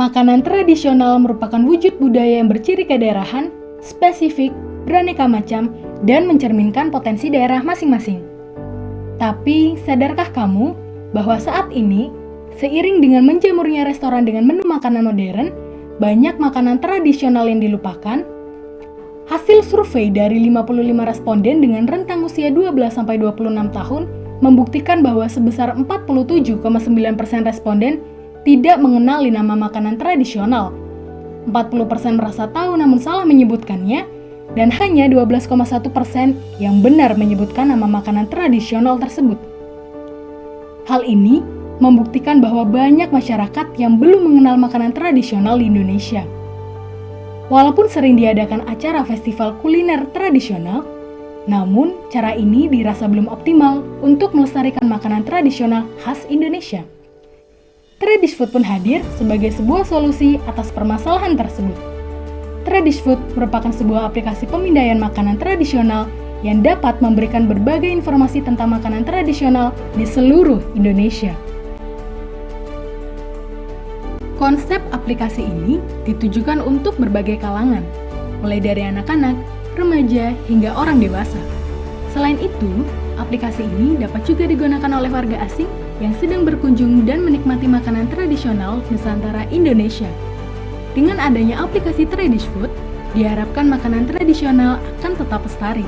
Makanan tradisional merupakan wujud budaya yang berciri kedaerahan, spesifik, beraneka macam, dan mencerminkan potensi daerah masing-masing. Tapi, sadarkah kamu bahwa saat ini, seiring dengan menjamurnya restoran dengan menu makanan modern, banyak makanan tradisional yang dilupakan? Hasil survei dari 55 responden dengan rentang usia 12-26 tahun membuktikan bahwa sebesar 47,9% responden tidak mengenali nama makanan tradisional. 40% merasa tahu namun salah menyebutkannya, dan hanya 12,1% yang benar menyebutkan nama makanan tradisional tersebut. Hal ini membuktikan bahwa banyak masyarakat yang belum mengenal makanan tradisional di Indonesia. Walaupun sering diadakan acara festival kuliner tradisional, namun cara ini dirasa belum optimal untuk melestarikan makanan tradisional khas Indonesia. Tradisfood pun hadir sebagai sebuah solusi atas permasalahan tersebut. Tradisfood merupakan sebuah aplikasi pemindaian makanan tradisional yang dapat memberikan berbagai informasi tentang makanan tradisional di seluruh Indonesia. Konsep aplikasi ini ditujukan untuk berbagai kalangan, mulai dari anak-anak, remaja, hingga orang dewasa. Selain itu, aplikasi ini dapat juga digunakan oleh warga asing yang sedang berkunjung dan menikmati makanan tradisional Nusantara Indonesia. Dengan adanya aplikasi Tradisfood, diharapkan makanan tradisional akan tetap lestari,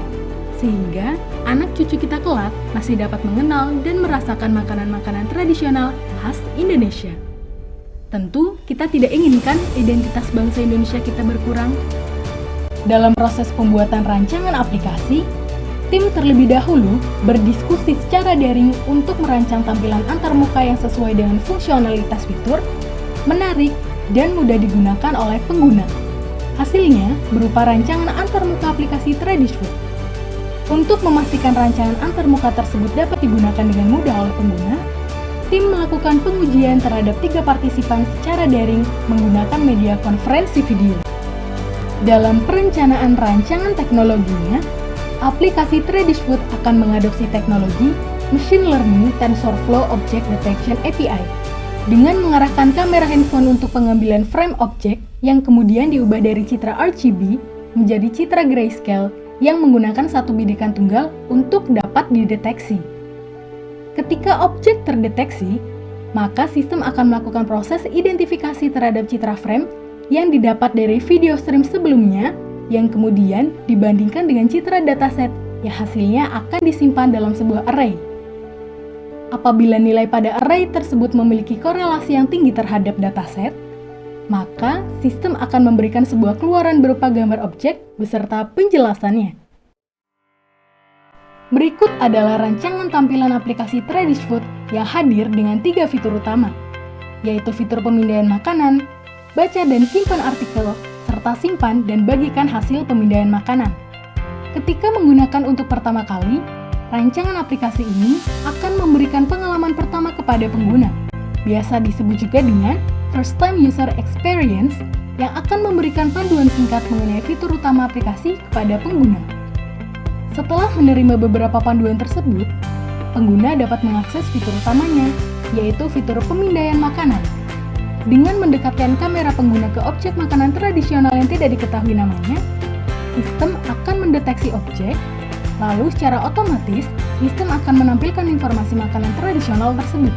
sehingga anak cucu kita kelak masih dapat mengenal dan merasakan makanan-makanan tradisional khas Indonesia. Tentu, kita tidak inginkan identitas bangsa Indonesia kita berkurang. Dalam proses pembuatan rancangan aplikasi, tim terlebih dahulu berdiskusi secara daring untuk merancang tampilan antarmuka yang sesuai dengan fungsionalitas fitur, menarik, dan mudah digunakan oleh pengguna. Hasilnya berupa rancangan antarmuka aplikasi Tradisfood. Untuk memastikan rancangan antarmuka tersebut dapat digunakan dengan mudah oleh pengguna, tim melakukan pengujian terhadap 3 partisipan secara daring menggunakan media konferensi video. Dalam perencanaan rancangan teknologinya, aplikasi Tradisfood akan mengadopsi teknologi Machine Learning TensorFlow Object Detection API dengan mengarahkan kamera handphone untuk pengambilan frame objek yang kemudian diubah dari citra RGB menjadi citra grayscale yang menggunakan satu bidikan tunggal untuk dapat dideteksi. Ketika objek terdeteksi, maka sistem akan melakukan proses identifikasi terhadap citra frame yang didapat dari video stream sebelumnya yang kemudian dibandingkan dengan citra dataset yang hasilnya akan disimpan dalam sebuah array. Apabila nilai pada array tersebut memiliki korelasi yang tinggi terhadap dataset, maka sistem akan memberikan sebuah keluaran berupa gambar objek beserta penjelasannya. Berikut adalah rancangan tampilan aplikasi Tradisfood yang hadir dengan 3 fitur utama, yaitu fitur pemindaian makanan, baca dan simpan artikel, serta simpan dan bagikan hasil pemindaian makanan. Ketika menggunakan untuk pertama kali, rancangan aplikasi ini akan memberikan pengalaman pertama kepada pengguna. Biasa disebut juga dengan First Time User Experience yang akan memberikan panduan singkat mengenai fitur utama aplikasi kepada pengguna. Setelah menerima beberapa panduan tersebut, pengguna dapat mengakses fitur utamanya, yaitu fitur pemindaian makanan. Dengan mendekatkan kamera pengguna ke objek makanan tradisional yang tidak diketahui namanya, sistem akan mendeteksi objek, lalu secara otomatis sistem akan menampilkan informasi makanan tradisional tersebut,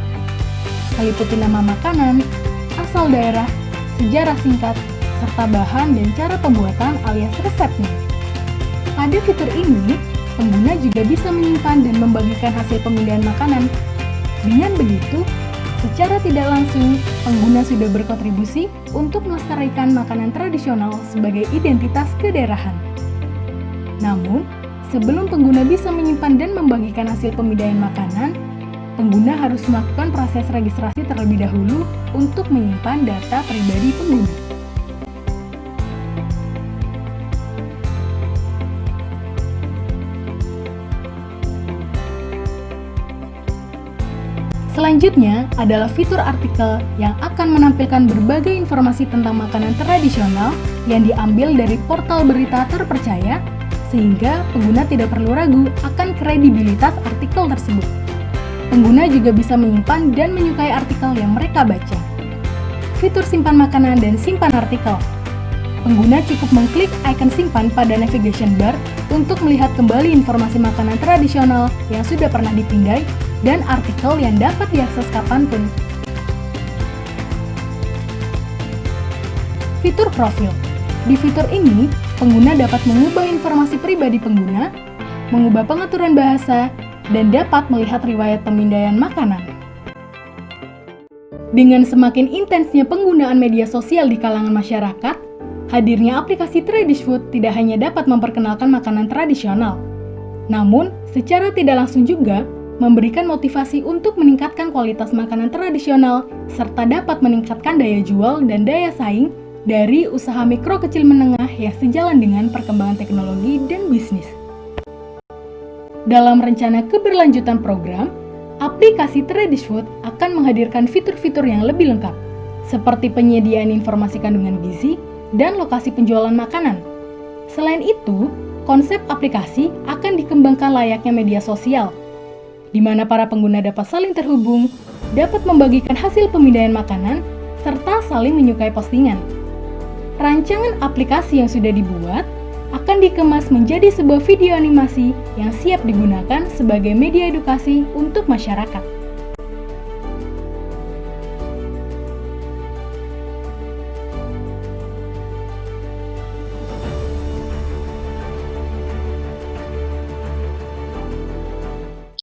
meliputi nama makanan, asal daerah, sejarah singkat, serta bahan dan cara pembuatan alias resepnya. Pada fitur ini, pengguna juga bisa menyimpan dan membagikan hasil pemindaian makanan. Dengan begitu, secara tidak langsung, pengguna sudah berkontribusi untuk melestarikan makanan tradisional sebagai identitas kedaerahan. Namun, sebelum pengguna bisa menyimpan dan membagikan hasil pemindaian makanan, pengguna harus melakukan proses registrasi terlebih dahulu untuk menyimpan data pribadi pengguna. Selanjutnya adalah fitur artikel yang akan menampilkan berbagai informasi tentang makanan tradisional yang diambil dari portal berita terpercaya, sehingga pengguna tidak perlu ragu akan kredibilitas artikel tersebut. Pengguna juga bisa menyimpan dan menyukai artikel yang mereka baca. fitur simpan makanan dan simpan artikel. Pengguna cukup mengklik icon simpan pada navigation bar untuk melihat kembali informasi makanan tradisional yang sudah pernah dipindai dan artikel yang dapat diakses kapanpun. Fitur profil. Di fitur ini, pengguna dapat mengubah informasi pribadi pengguna, mengubah pengaturan bahasa, dan dapat melihat riwayat pemindaian makanan. Dengan semakin intensnya penggunaan media sosial di kalangan masyarakat, hadirnya aplikasi Tradish-Food tidak hanya dapat memperkenalkan makanan tradisional, namun secara tidak langsung juga memberikan motivasi untuk meningkatkan kualitas makanan tradisional serta dapat meningkatkan daya jual dan daya saing dari usaha mikro kecil menengah yang sejalan dengan perkembangan teknologi dan bisnis. Dalam rencana keberlanjutan program, aplikasi Tradish-Food akan menghadirkan fitur-fitur yang lebih lengkap, seperti penyediaan informasi kandungan gizi dan lokasi penjualan makanan. Selain itu, konsep aplikasi akan dikembangkan layaknya media sosial, di mana para pengguna dapat saling terhubung, dapat membagikan hasil pemindaian makanan, serta saling menyukai postingan. Rancangan aplikasi yang sudah dibuat akan dikemas menjadi sebuah video animasi yang siap digunakan sebagai media edukasi untuk masyarakat.